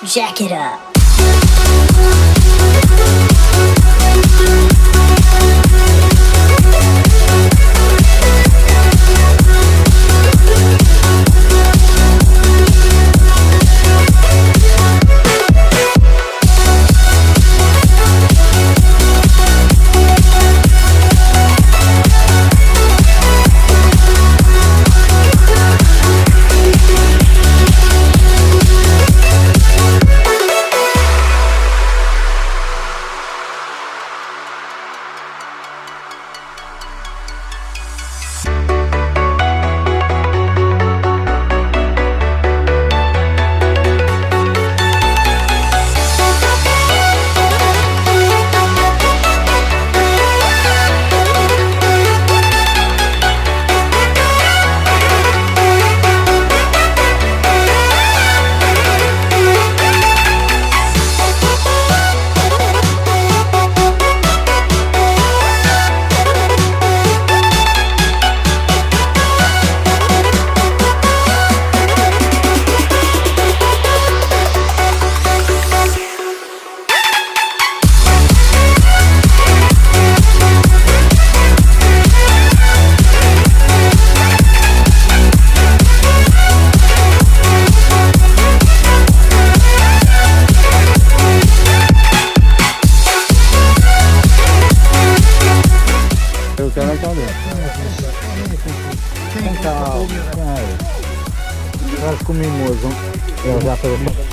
Jack it up. Traz com mimoso. Eu já falei.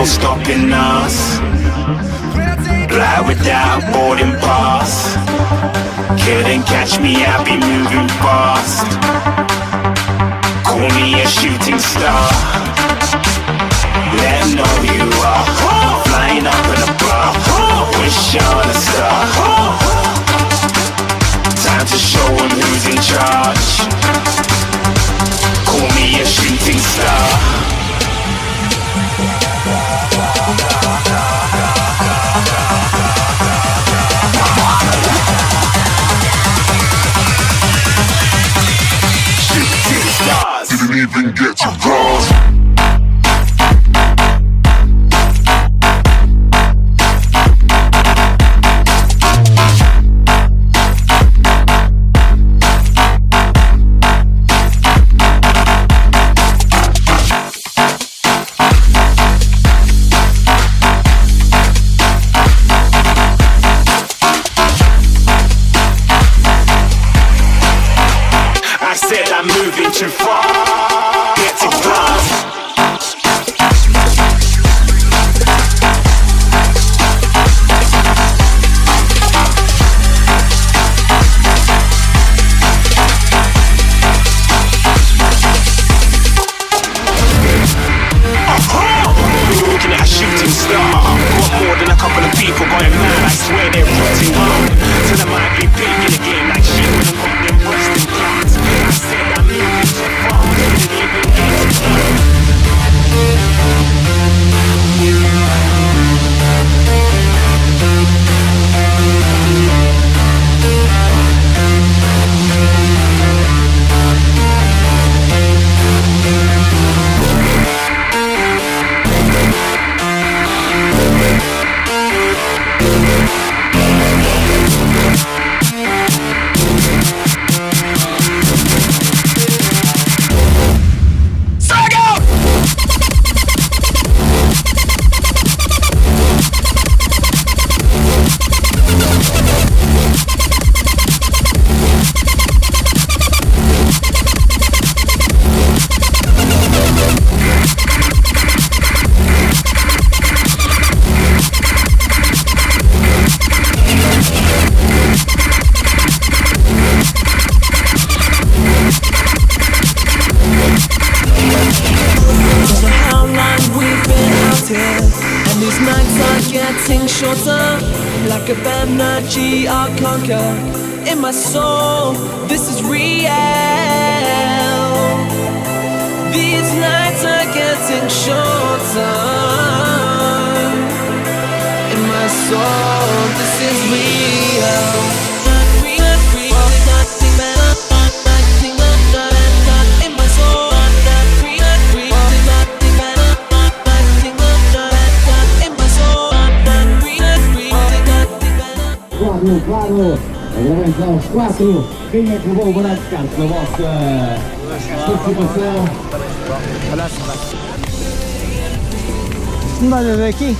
no stopping us. Fly without boarding pass. Couldn't catch me, I'll be moving fast. Call me a shooting star. Let 'em know you are. Flying up in a bar. Wish on a star. Time to show 'em who's in charge. Call me a shooting star. Shooting stars. Didn't even get to cross. I said I'm moving too far. Get to class. Looking at a shooting star. Got more than a couple of people going mad. I swear they're rooting on. Till I might be big in the game like shit when I'm on them resting plans. I said I'm moving too far. Didn't even get to shorter, like a energy I'll conquer. In my soul, this is real. These nights are getting shorter. In my soul, this is real. Claro, agradece aos quatro. Quem é que levou o baralho de cartas na vossa participação? Olha daqui.